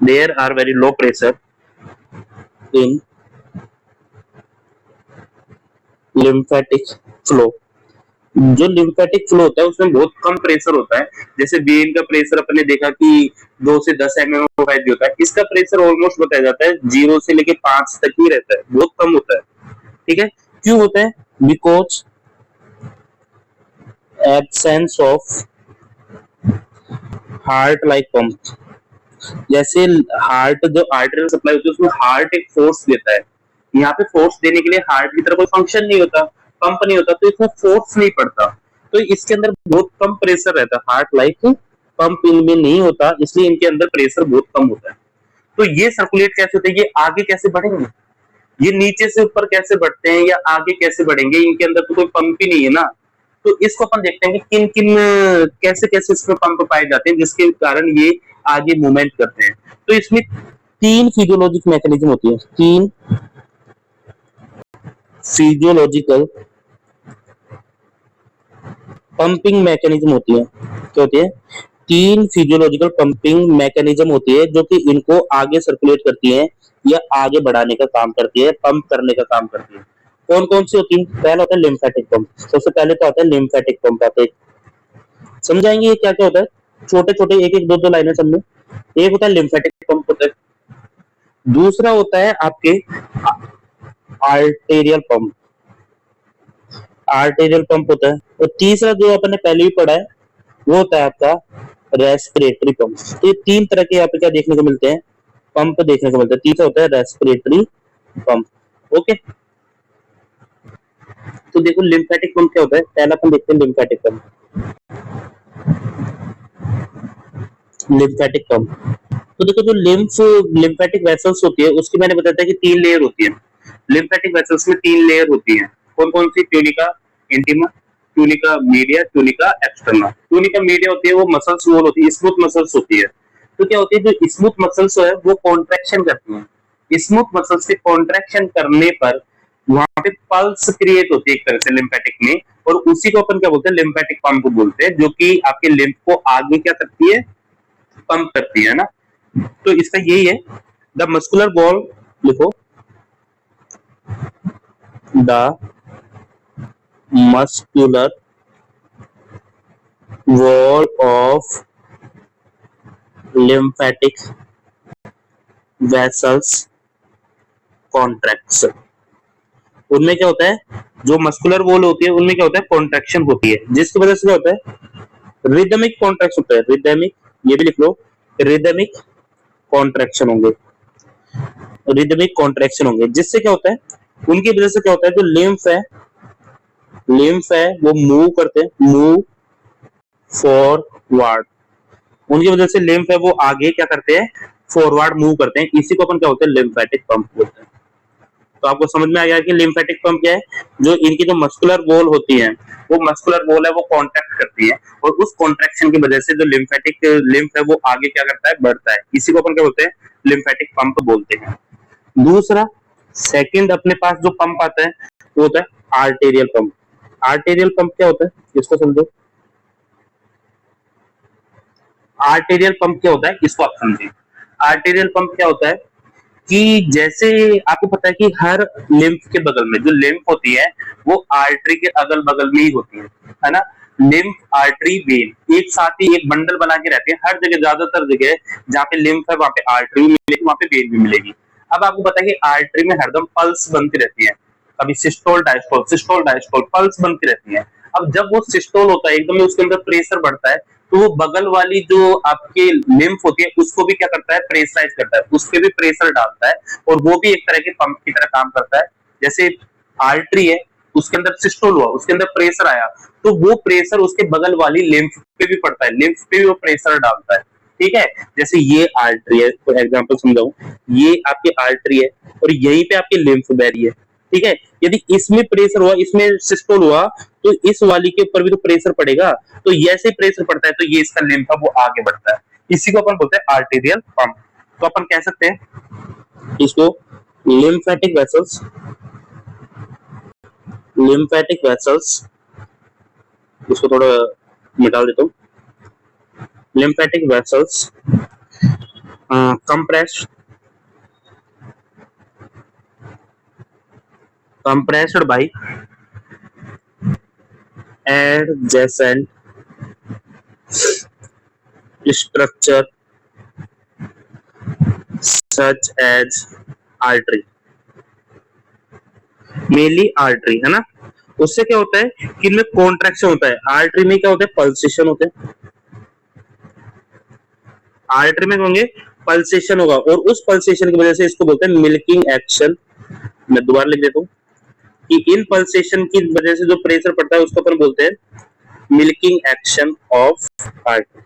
there are very low pressure in lymphatic flow. जो लिम्फेटिक फ्लो होता है उसमें बहुत कम प्रेशर होता है। जैसे वेन का प्रेशर अपने देखा कि 2 से 10 mm होता है, इसका प्रेशर ऑलमोस्ट बताया जाता है 0 से लेके 5 तक ही रहता है, बहुत कम होता है। ठीक है, क्यों होता है? Because absence of heart like pump. जैसे हार्ट, जो आर्टरियल सप्लाई होती है उसमें हार्ट एक फोर्स देता है, यहाँ पे फोर्स देने के लिए हार्ट की तरह कोई फंक्शन नहीं होता, पंप नहीं होता, तो इसमें फोर्स नहीं पड़ता, तो इसके अंदर बहुत कम प्रेशर रहता है। हार्ट लाइक पंप इनमें नहीं होता, इसलिए इनके अंदर प्रेशर बहुत कम होता है। तो ये सर्कुलेट कैसे होते हैं? ये आगे कैसे बढ़ेंगे? ये नीचे से ऊपर कैसे बढ़ते हैं या आगे कैसे बढ़ेंगे? इनके अंदर तो कोई पंप ही नहीं है ना। तो इसको अपन देखते हैं कि किन किन कैसे कैसे इसमें पंप पाए जाते हैं जिसके कारण ये आगे मूवमेंट करते हैं। तो इसमें 3 फिजियोलॉजिक मैकेनिज्म होती है, 3 फिजियोलॉजिकल पंपिंग मैकेनिज्म होती है। क्या होती है? 3 फिजियोलॉजिकल पंपिंग मैकेनिज्म होती है जो कि इनको आगे सर्कुलेट करती है या आगे बढ़ाने का काम करती है, पंप करने का काम करती है। कौन कौन सी होती है? पहला होता है लिम्फेटिक पंप। सबसे पहले तो आता है लिम्फेटिक पंप आता है, समझाएंगे ये क्या क्या होता है, छोटे छोटे एक एक दो दो लाइनें समझो। एक होता है लिम्फेटिक पंप होता है, दूसरा होता है आपके आर्टेरियल पंप, आर्टेरियल पंप होता है, और तीसरा जो अपन ने पहले ही पढ़ा है वो होता है आपका रेस्पिरेटरी पंप। तो ये 3 तरह के यहाँ पे क्या देखने को मिलते हैं? पंप देखने को मिलता है। तीसरा होता है रेस्पिरेटरी पंप। ओके, तो देखो लिम्फेटिक पंप क्या होता है, पहला अपन देखते हैं लिम्फेटिक पंप। लिम्फेटिक पंप, तो देखो जो लिम्फेटिक वेसल्स होती है उसकी मैंने बताया था कि 3 लेयर होती है। लिम्फेटिक वेसल्स में 3 लेयर होती है। कौन कौन सी? Tunica intima, tunica media, tunica externa. Tunica media होती है वो मसल्स वॉल होती है, स्मूथ मसल्स होती है। तो क्या होती है, जो स्मूथ मसल्स है वो कॉन्ट्रैक्शन करती है। स्मूथ मसल्स के कॉन्ट्रैक्शन करने पर वहां पे पल्स क्रिएट होती है एक तरह से लिम्फेटिक में, और उसी को अपन क्या बोलते हैं? लिम्फेटिक पंप बोलते हैं, जो कि आपके लिम्फ को आगे क्या करती है? पंप करती है ना। तो इसका यही है, द मस्कुलर वॉल, लिखो the muscular wall of lymphatic vessels contracts. उनमें क्या होता है, जो मस्कुलर वॉल होती है उनमें क्या होता है? कॉन्ट्रैक्शन होती है, जिसकी वजह से क्या होता है? रिदमिक कॉन्ट्रैक्शन होता है। रिदमिक, ये भी लिख लो, रिदमिक कॉन्ट्रैक्शन होंगे। रिदमिक कॉन्ट्रैक्शन होंगे, जिससे क्या होता है, उनकी वजह से क्या होता है, जो लिम्फ है वो मूव करते हैं, मूव फॉरवर्ड। उनकी वजह से लिम्फ है वो आगे क्या करते हैं, फॉरवर्ड मूव करते हैं। इसी को अपन क्या बोलते हैं, लिम्फेटिक पंप बोलते हैं। तो आपको समझ में आ गया कि लिम्फेटिक पंप क्या है। जो इनकी जो मस्कुलर वॉल होती है, वो मस्कुलर वॉल है वो कॉन्ट्रैक्ट करती है, और उस कॉन्ट्रैक्शन की वजह से जो लिम्फेटिक लिम्फ है वो आगे क्या करता है, बढ़ता है। इसी को अपन क्या बोलते हैं, लिम्फेटिक पंप बोलते हैं। दूसरा, सेकंड अपने पास जो पंप आता है वो होता है आर्टेरियल पंप। आर्टेरियल पंप क्या होता है, इसको समझो। आर्टेरियल पंप क्या होता है, इसको आप समझिए। आर्टेरियल पंप क्या होता है कि जैसे आपको पता है कि हर लिम्फ के बगल में जो लिम्फ होती है वो आर्टरी के अगल बगल में ही होती है ना। लिम्फ, आर्टरी, वेन एक साथ ही एक बंडल बना के रहते हैं हर जगह। ज्यादातर जगह जहाँ पे लिम्फ है वहां पे आर्टरी भी मिलेगी, वहां पे वेन भी मिलेगी। अब आपको पता है कि आर्टरी में हरदम पल्स बनती रहती है, कभी systole diastole, systole diastole pulse बनती रहती है। अब जब वो सिस्टोल होता है एकदम उसके अंदर प्रेशर बढ़ता है, तो वो बगल वाली जो आपके लिम्फ होती है उसको भी क्या करता है, प्रेशराइज करता है, उस पर भी प्रेशर डालता है, और वो भी एक तरह के पंप की तरह काम करता है। जैसे आर्टरी है, उसके अंदर सिस्टोल हुआ, उसके अंदर प्रेशर आया, तो वो प्रेशर उसके बगल वाली लिम्फ पे भी पड़ता है, लिम्फ पे भी वो प्रेशर डालता है। ठीक है, जैसे ये आर्टरी है, फॉर एग्जाम्पल समझाऊं, ये आपकी आर्टरी है और यहीं पे आपकी लिम्फ बह रही है। ठीक है, यदि इसमें प्रेशर हुआ, इसमें सिस्टोल हुआ, तो इस वाली के ऊपर भी तो प्रेशर पड़ेगा, तो जैसे प्रेशर पड़ता है तो ये इसका लिम्फ है वो आगे बढ़ता है। इसी को अपन बोलते हैं आर्टेरियल पंप। तो अपन कह सकते हैं इसको लिम्फेटिक वेसल्स, लिम्फेटिक वेसल्स, इसको थोड़ा मिटा देता हूँ। Lymphatic vessels compressed compressed by adjacent structure such as artery, mainly artery है ना। उससे क्या होता है कि इनमें कॉन्ट्रैक्शन होता है, आर्टरी में क्या होता है, पल्सेशन होते हैं। आर्टरी में होंगे पल्सेशन होगा, और उस पल्सेशन की वजह से इसको बोलते हैं मिल्किंग एक्शन। मैं दोबारा लिख देता हूँ कि इन पल्सेशन की वजह से जो प्रेशर पड़ता है उसको अपन बोलते हैं milking action of artery,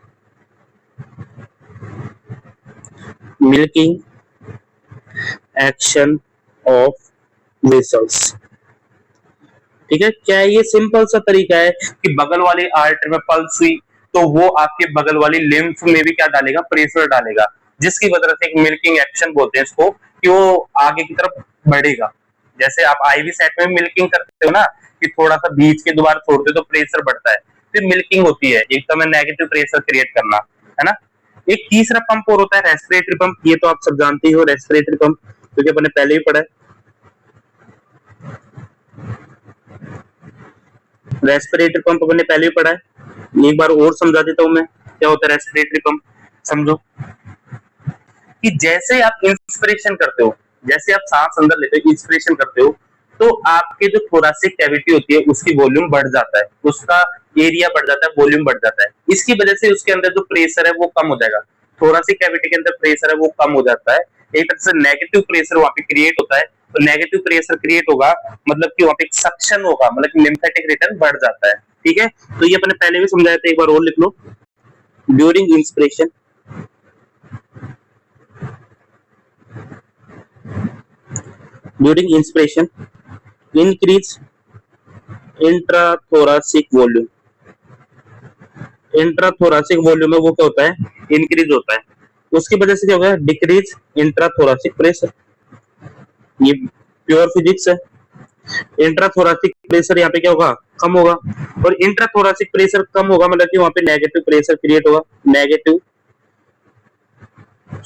milking action of vessels. ठीक है, क्या ये सिंपल सा तरीका है कि बगल वाली आर्टरी में पल्स हुई तो वो आपके बगल वाली लिम्फ में भी क्या डालेगा, प्रेशर डालेगा, जिसकी वजह से एक मिल्किंग एक्शन बोलते हैं इसको, कि वो आगे की तरफ बढ़ेगा। जैसे आप आईवी सेट में मिल्किंग करते हो ना, कि थोड़ा सा बीच के दोबारा छोड़ते हो तो प्रेशर बढ़ता है, फिर मिल्किंग होती है, एक तो नेगेटिव प्रेशर क्रिएट करना, है ना। एक तीसरा पंप और होता है रेस्पिरेटरी पंप, ये तो आप सब जानते ही हो रेस्पिरेटरी पंप, क्योंकि अपने पहले ही पढ़ा है। रेस्पिरेटरी पंप अपने पहले ही पढ़ा है, एक बार और समझा देता हूं मैं क्या होता है रेस्पिरेटरी पंप। समझो कि जैसे आप इंस्पिरेशन करते हो, जैसे आप सांस अंदर लेते हो, इंस्पिरेशन करते हो, तो आपके जो थोरासिक कैविटी होती है उसकी वॉल्यूम बढ़ जाता है, उसका एरिया बढ़ जाता है, वॉल्यूम बढ़ जाता है। इसकी वजह से उसके अंदर जो प्रेशर है वो कम हो जाएगा, थोरासिक कैविटी के अंदर प्रेशर है वो कम हो जाता है। एक तरह से नेगेटिव प्रेशर वहां पे क्रिएट होता है, तो नेगेटिव प्रेशर क्रिएट होगा मतलब कि वहां पे सक्शन होगा, मतलब कि लिम्फेटिक रिटर्न बढ़ जाता है। ठीक है, तो ये अपने पहले भी समझाया था, एक बार और लिख लो। During inspiration, during inspiration increase intrathoracic volume, intrathoracic volume में वो क्या होता है, इंक्रीज होता है। उसकी वजह से क्या होगा, डिक्रीज इंट्राथोरासिक प्रेशर, ये प्योर फिजिक्स है। इंट्राथोरासिक प्रेशर यहाँ पे क्या होगा, कम होगा, और इंट्राथोरासिक प्रेशर कम होगा मतलब कि वहां पे नेगेटिव प्रेशर क्रिएट होगा, नेगेटिव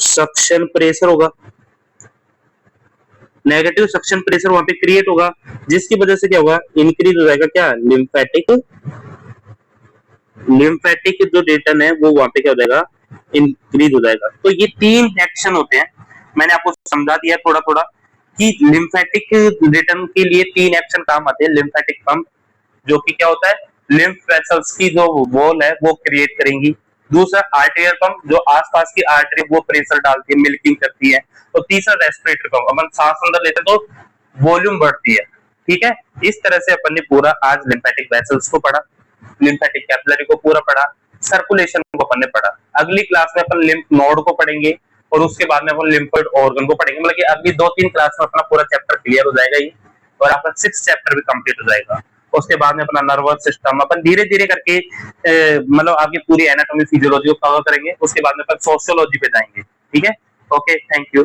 सक्शन प्रेशर होगा, नेगेटिव सक्शन प्रेशर वहां पे क्रिएट होगा, जिसकी वजह से क्या होगा, इंक्रीज हो जाएगा क्या, लिम्फेटिक, लिम्फेटिक जो रिटर्न है वो वहां पे क्या हो जाएगा, इंक्रीज हो जाएगा। तो ये तीन एक्शन होते हैं, मैंने आपको समझा दिया थोड़ा थोड़ा कि लिम्फेटिक रिटर्न के लिए तीन एक्शन काम आते हैं। लिम्फेटिक पंप जो कि क्या होता है, लिम्फ वेसल्स की जो वॉल है वो क्रिएट करेंगी, दूसरा आर्टेरियल पंप, जो आसपास की आर्टरी वो प्रेशर डालती है, मिल्किंग करती है। और तीसरा रेस्पिरेटरी पंप, अपन सांस अंदर लेते तो वॉल्यूम बढ़ती है। ठीक है, इस तरह से अपन ने पूरा आज लिम्फेटिक वेसल्स को पढ़ा, लिम्फेटिक कैपिलरी को पूरा पढ़ा, सर्कुलेशन को अपन ने पढ़ा। अगली क्लास में अपन लिम्फ नोड को पढ़ेंगे और उसके बाद में अपन लिम्फोइड ऑर्गन को पढ़ेंगे। मतलब कि अगली 2-3 क्लास में अपना पूरा चैप्टर क्लियर हो जाएगा ही, और अपना 6 चैप्टर भी कंप्लीट हो जाएगा। उसके बाद में अपना नर्वस सिस्टम अपन धीरे धीरे करके मतलब आपकी पूरी एनाटॉमी फिजियोलॉजी को कवर करेंगे। उसके बाद में अपन सोशियोलॉजी पे जाएंगे। ठीक है, ओके, थैंक यू।